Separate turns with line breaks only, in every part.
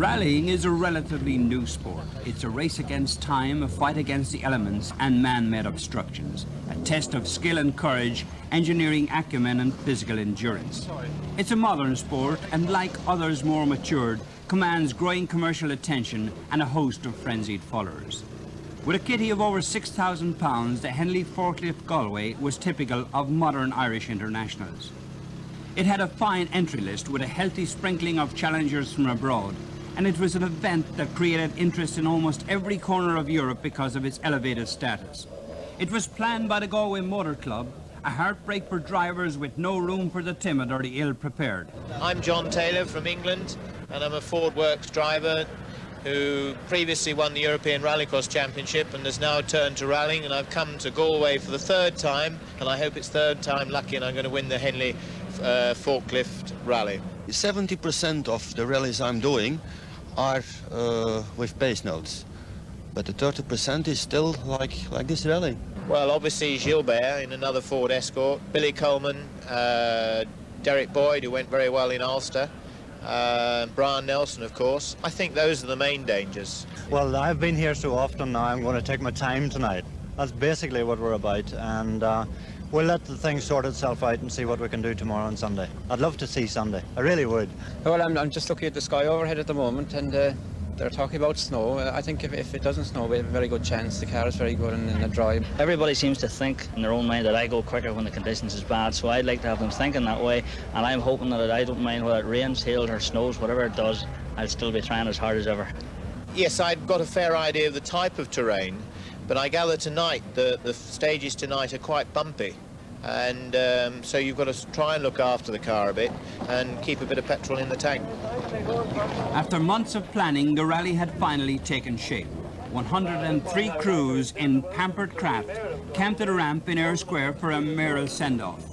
Rallying is a relatively new sport. It's a race against time, a fight against the elements and man-made obstructions, a test of skill and courage, engineering acumen and physical endurance. It's a modern sport and, like others more matured, commands growing commercial attention and a host of frenzied followers. With a kitty of over 6,000 pounds, the Henley Forklift Galway was typical of modern Irish internationals. It had a fine entry list with a healthy sprinkling of challengers from abroad, and it was an event that created interest in almost every corner of Europe because of its elevated status. It was planned by the Galway Motor Club, a heartbreak for drivers with no room for the timid or the ill-prepared.
I'm John Taylor from England, and I'm a Ford Works driver who previously won the European Rallycross Championship and has now turned to rallying, and I've come to Galway for the third time, and I hope it's third time lucky and I'm going to win the Henley Forklift Rally.
70% of the rallies I'm doing are with pace notes, but the 30% is still like this rally.
Well, obviously Gilbert in another Ford Escort, Billy Coleman, Derek Boyd, who went very well in Ulster, Brian Nelson, of course. I think those are the main dangers.
Well, I've been here so often now, I'm going to take my time tonight. That's basically what we're about, and we'll let the thing sort itself out and see what we can do tomorrow and Sunday. I'd love to see Sunday, I really would.
Well, I'm just looking at the sky overhead at the moment, and they're talking about snow. I think if it doesn't snow, we have a very good chance. The car is very good in the drive.
Everybody seems to think in their own mind that I go quicker when the conditions is bad, so I'd like to have them thinking that way, and I'm hoping that I don't mind whether it rains, hails or snows, whatever it does, I'll still be trying as hard as ever.
Yes, I've got a fair idea of the type of terrain, but I gather tonight the stages tonight are quite bumpy, and so you've got to try and look after the car a bit and keep a bit of petrol in the tank.
After months of planning, the rally had finally taken shape. 103 crews in pampered craft camped at a ramp in Eyre Square for a mayoral send-off.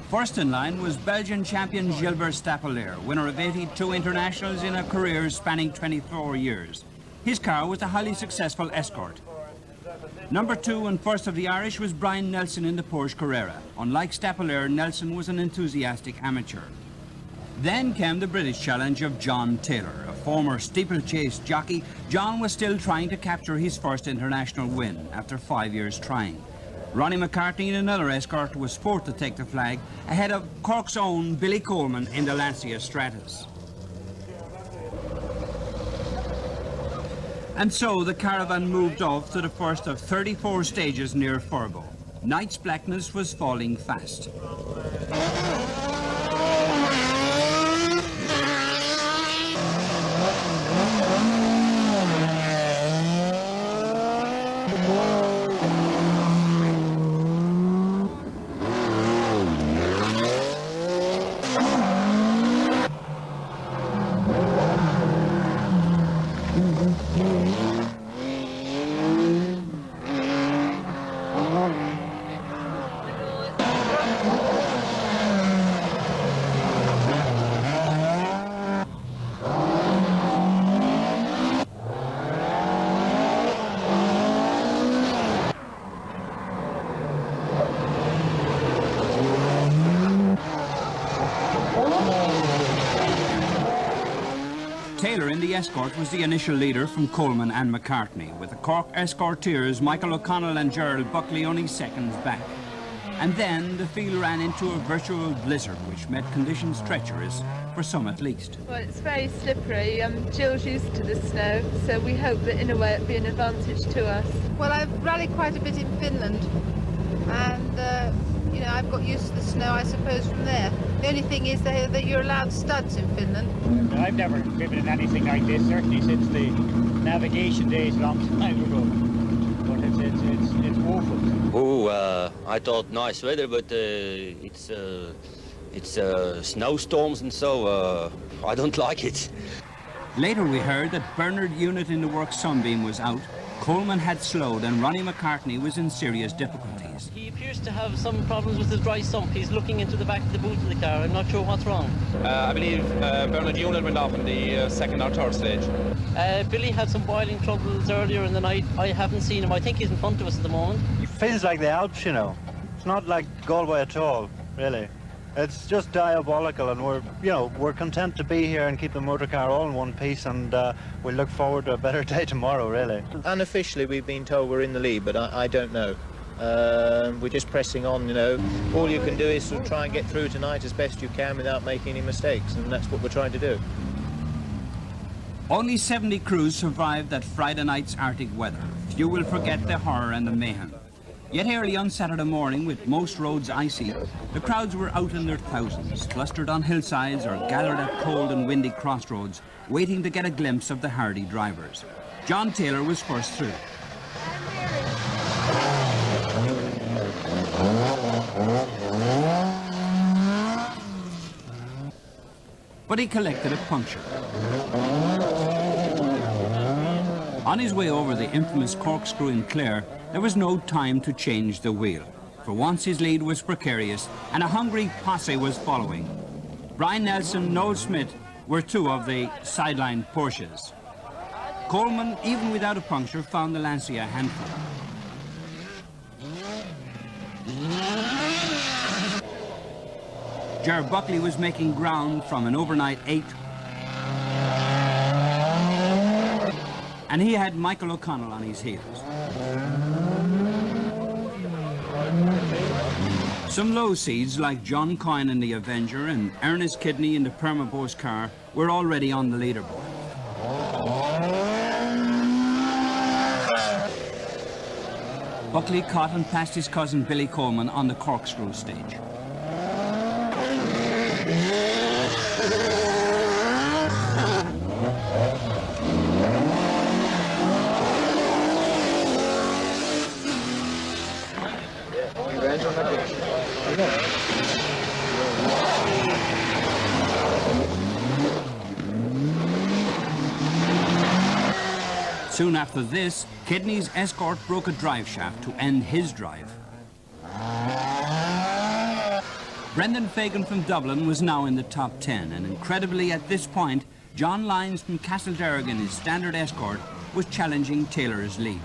First in line was Belgian champion Gilbert Stapelaere, winner of 82 internationals in a career spanning 24 years. His car was a highly successful Escort. Number 2 and first of the Irish was Brian Nelson in the Porsche Carrera. Unlike Stapelaere, Nelson was an enthusiastic amateur. Then came the British challenge of John Taylor, a former steeplechase jockey. John was still trying to capture his first international win after 5 years trying. Ronnie McCartney in another Escort was fourth to take the flag, ahead of Cork's own Billy Coleman in the Lancia Stratus. And so the caravan moved off to the first of 34 stages near Furbo. Night's blackness was falling fast. Taylor in the Escort was the initial leader from Coleman and McCartney, with the Cork Escorteers Michael O'Connell and Gerald Buckley only seconds back. And then the field ran into a virtual blizzard, which made conditions treacherous, for some at least.
Well, it's very slippery. Jill's used to the snow, so we hope that in a way it'll be an advantage to us.
Well, I've rallied quite a bit in Finland, and you know, I've got used to the snow, I suppose, from there. The only thing is that you're allowed studs in Finland.
I've never driven in anything like this, certainly since the navigation days a long time ago. But it's woeful.
Oh, I thought nice weather, but it's snowstorms and so I don't like it.
Later we heard that Bernard Unit in the works Sunbeam was out, Coleman had slowed and Ronnie McCartney was in serious difficulties.
He appears to have some problems with the dry sump. He's looking into the back of the boot of the car. I'm not sure what's wrong.
I believe Bernard Unit went off in the second or third stage.
Billy had some boiling troubles earlier in the night. I haven't seen him. I think he's in front of us at the moment.
It feels like the Alps, you know. It's not like Galway at all, really. It's just diabolical, and we're content to be here and keep the motor car all in one piece, and we look forward to a better day tomorrow, really.
Unofficially, we've been told we're in the lead, but I don't know. We're just pressing on, All you can do is sort of try and get through tonight as best you can without making any mistakes, and that's what we're trying to do.
Only 70 crews survived that Friday night's Arctic weather. Few will forget the horror and the mayhem. Yet early on Saturday morning, with most roads icy, the crowds were out in their thousands, clustered on hillsides or gathered at cold and windy crossroads, waiting to get a glimpse of the hardy drivers. John Taylor was first through. But he collected a puncture. On his way over the infamous corkscrew in Clare, there was no time to change the wheel. For once his lead was precarious and a hungry posse was following. Brian Nelson, Noel Smith were two of the sideline Porsches. Coleman, even without a puncture, found the Lancia a handful. Buckley was making ground from an overnight 8. And he had Michael O'Connell on his heels. Some low seeds like John Coyne in the Avenger and Ernest Kidney in the Permabose car were already on the leaderboard. Buckley caught and passed his cousin Billy Coleman on the corkscrew stage. Soon after this, Kidney's Escort broke a drive shaft to end his drive. Brendan Fagan from Dublin was now in the top 10, and incredibly at this point, John Lyons from Castlederrig in his standard Escort was challenging Taylor's lead.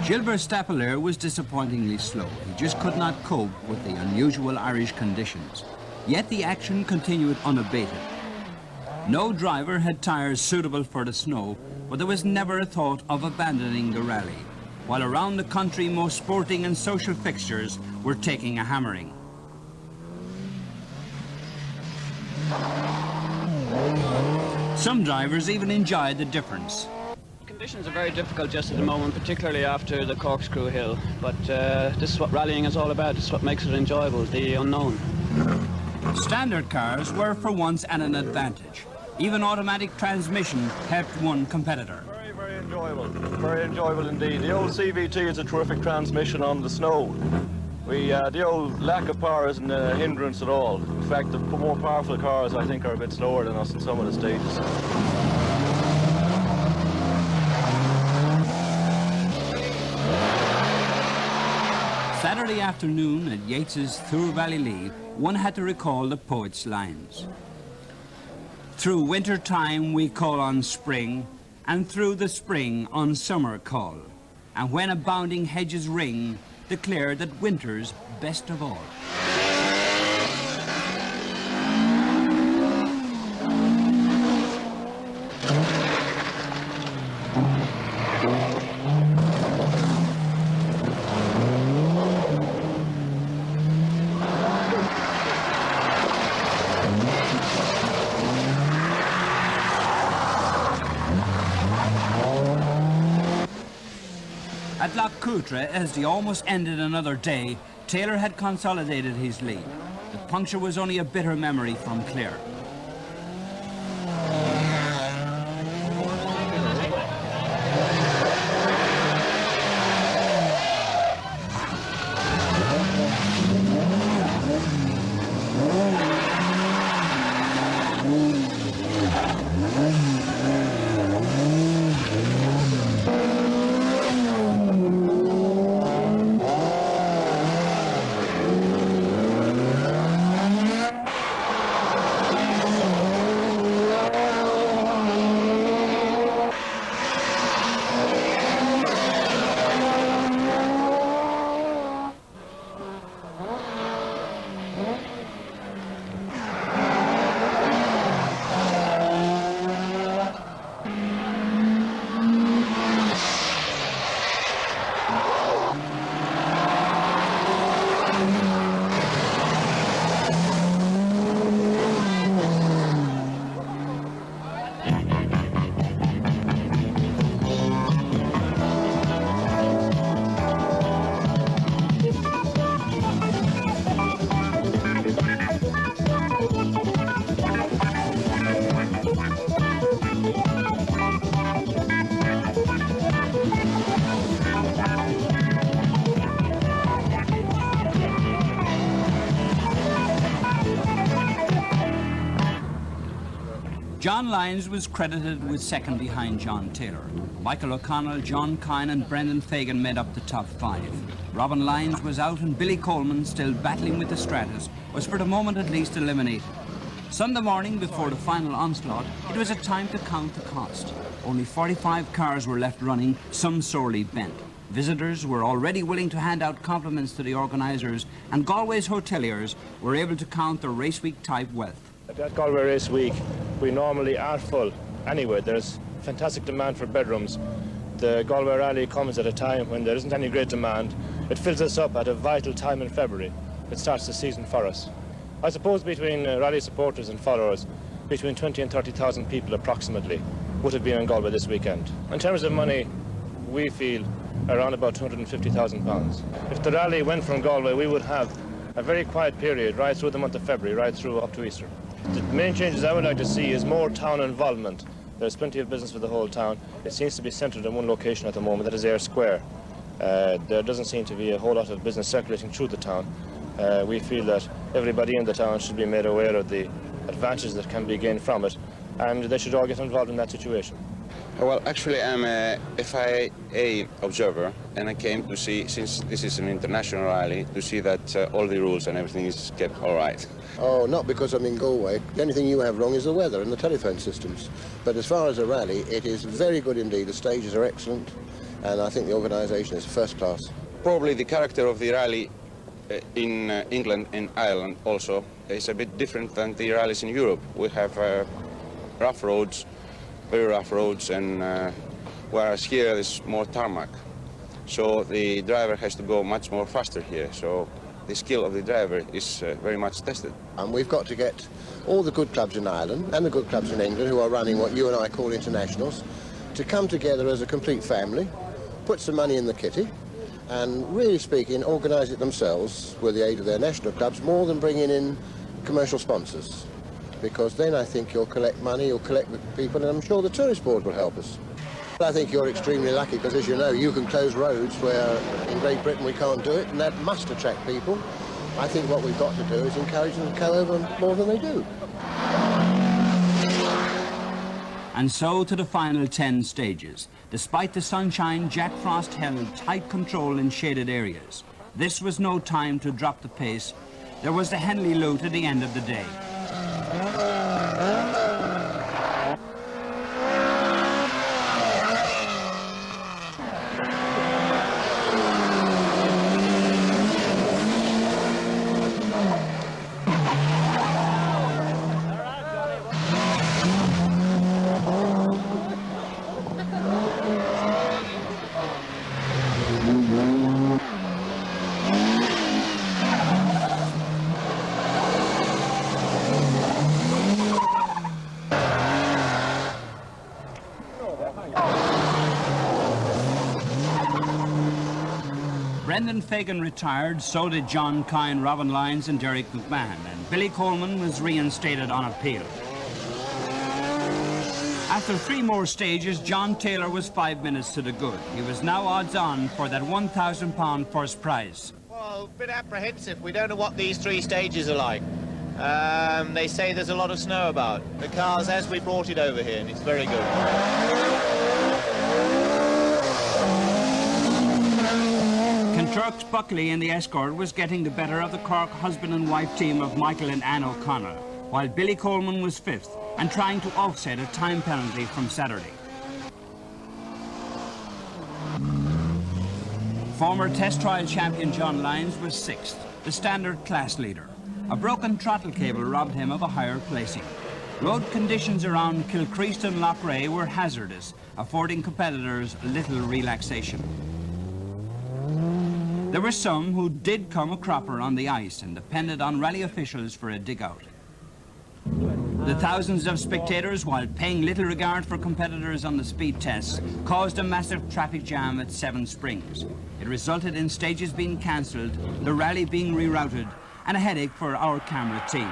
Gilbert Stapelaere was disappointingly slow. He just could not cope with the unusual Irish conditions. Yet the action continued unabated. No driver had tyres suitable for the snow, but there was never a thought of abandoning the rally, while around the country most sporting and social fixtures were taking a hammering. Some drivers even enjoyed the difference.
Conditions are very difficult just at the moment, particularly after the corkscrew hill, but this is what rallying is all about. It's what makes it enjoyable, the unknown.
Standard cars were for once at an advantage. Even automatic transmission helped one competitor.
Very enjoyable indeed. The old CVT is a terrific transmission on the snow. The old lack of power isn't a hindrance at all. In fact, the more powerful cars I think are a bit slower than us in some of the stages.
Saturday afternoon at Yates's Thur Valley Lee, one had to recall the poet's lines. Through winter time we call on spring, and through the spring on summer call. And when abounding hedges ring, declare that winter's best of all. At Loch Coultre, as the almost ended another day, Taylor had consolidated his lead. The puncture was only a bitter memory from Clare. John Lyons was credited with second behind John Taylor. Michael O'Connell, John Kine and Brendan Fagan made up the top 5. Robin Lyons was out and Billy Coleman, still battling with the Stratus, was for the moment at least eliminated. Sunday morning before the final onslaught, it was a time to count the cost. Only 45 cars were left running, some sorely bent. Visitors were already willing to hand out compliments to the organisers, and Galway's hoteliers were able to count the race week type wealth.
At Galway Race Week, we normally are full. Anyway, there's fantastic demand for bedrooms. The Galway Rally comes at a time when there isn't any great demand. It fills us up at a vital time in February. It starts the season for us. I suppose between rally supporters and followers, between 20 and 30,000 people approximately would have been in Galway this weekend. In terms of money, we feel around about £250,000. If the rally went from Galway, we would have a very quiet period right through the month of February, right through up to Easter. The main changes I would like to see is more town involvement. There's plenty of business for the whole town. It seems to be centred in one location at the moment, that is Ayr Square. There doesn't seem to be a whole lot of business circulating through the town. We feel that everybody in the town should be made aware of the advantages that can be gained from it, and they should all get involved in that situation.
Well, actually, I'm a FIA observer, and I came to see, since this is an international rally, to see that all the rules and everything is kept all right.
Oh, not because I'm in Galway. The only thing you have wrong is the weather and the telephone systems. But as far as a rally, it is very good indeed. The stages are excellent, and I think the organisation is first class.
Probably the character of the rally in England and Ireland also is a bit different than the rallies in Europe. We have rough roads, very rough roads, and whereas here there's more tarmac. So the driver has to go much more faster here. So the skill of the driver is very much tested.
And we've got to get all the good clubs in Ireland and the good clubs in England who are running what you and I call internationals to come together as a complete family, put some money in the kitty, and really speaking, organise it themselves with the aid of their national clubs more than bringing in commercial sponsors. Because then I think you'll collect money, you'll collect with people, and I'm sure the tourist board will help us. I think you're extremely lucky because, as you know, you can close roads where in Great Britain we can't do it, and that must attract people. I think what we've got to do is encourage them to go over more than they do.
And so to the final 10 stages. Despite the sunshine, Jack Frost held tight control in shaded areas. This was no time to drop the pace. There was the Henley Loot at the end of the day. Brendan Fagan retired, so did John Kine, Robin Lyons and Derek McMahon, and Billy Coleman was reinstated on appeal. After 3 more stages, John Taylor was 5 minutes to the good. He was now odds-on for that £1,000 first prize.
Well, a bit apprehensive. We don't know what these 3 stages are like. They say there's a lot of snow about. The car's as we brought it over here, and it's very good.
Turk's Buckley in the escort was getting the better of the Cork husband and wife team of Michael and Anne O'Connell, while Billy Coleman was 5th and trying to offset a time penalty from Saturday. Former test trial champion John Lyons was 6th, the standard class leader. A broken throttle cable robbed him of a higher placing. Road conditions around Kilcreast and Loughrea were hazardous, affording competitors little relaxation. There were some who did come a cropper on the ice and depended on rally officials for a dig-out. The thousands of spectators, while paying little regard for competitors on the speed tests, caused a massive traffic jam at Seven Springs. It resulted in stages being cancelled, the rally being rerouted, and a headache for our camera team.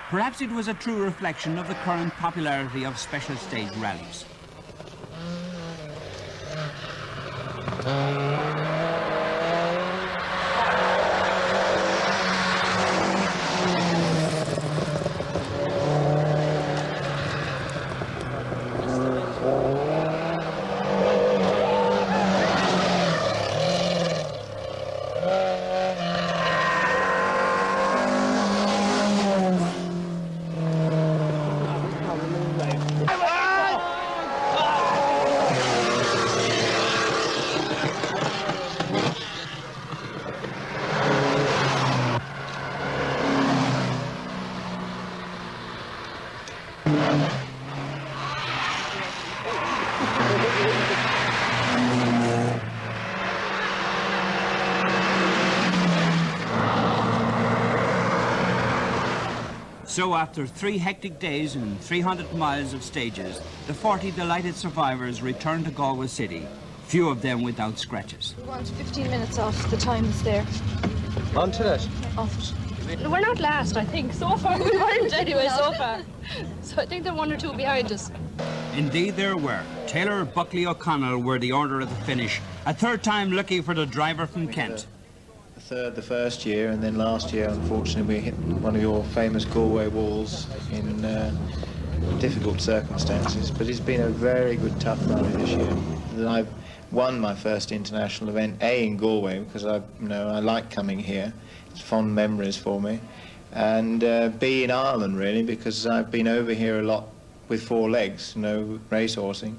Perhaps it was a true reflection of the current popularity of special stage rallies. So after 3 hectic days and 300 miles of stages, the 40 delighted survivors returned to Galway City, few of them without scratches.
We want 15 minutes off the time that's there.
On to it.
Off it. We're not last, I think. So far we weren't anyway, so far. So I think they're 1 or 2 behind us.
Indeed there were. Taylor, Buckley, O'Connell were the order of the finish, a third time lucky for the driver from Kent.
Third the first year, and then last year unfortunately we hit one of your famous Galway walls in difficult circumstances, but it's been a very good tough rally this year. And I've won my first international event in Galway because I like coming here. It's fond memories for me, and B in Ireland really because I've been over here a lot with 4 legs, racehorsing,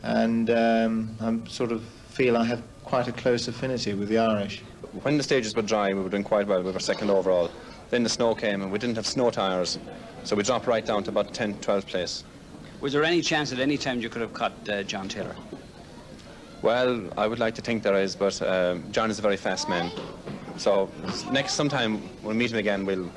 and I sort of feel I have quite a close affinity with the Irish.
When the stages were dry, we were doing quite well. We were second overall. Then the snow came and we didn't have snow tyres, so we dropped right down to about 10th, 12th place.
Was there any chance at any time you could have caught John Taylor?
Well, I would like to think there is, but John is a very fast man. So sometime we'll meet him again, we'll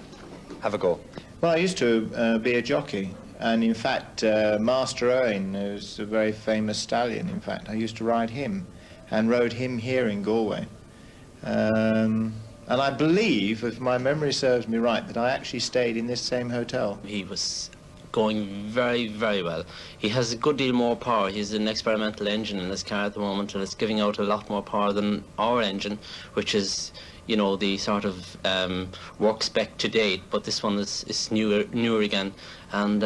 have a go.
Well, I used to be a jockey, and in fact, Master Owen, who's a very famous stallion, in fact, I used to ride him and rode him here in Galway. And I believe, if my memory serves me right, that I actually stayed in this same hotel.
He was going very, very well. He has a good deal more power. He's an experimental engine in his car at the moment, and it's giving out a lot more power than our engine, which is, the sort of work spec to date, but this one is newer again, and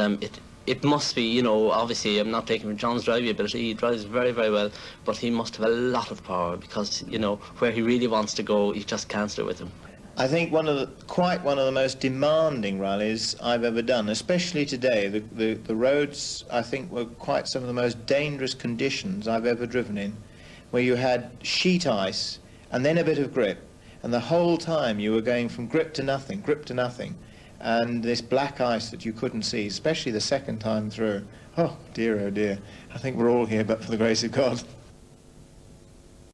it must be, obviously I'm not taking from John's driving ability, he drives very, very well, but he must have a lot of power because, where he really wants to go, you just can't stay with him.
I think quite one of the most demanding rallies I've ever done, especially today. The roads, I think, were quite some of the most dangerous conditions I've ever driven in, where you had sheet ice and then a bit of grip, and the whole time you were going from grip to nothing, and this black ice that you couldn't see, especially the second time through. Oh dear, I think we're all here but for the grace of God.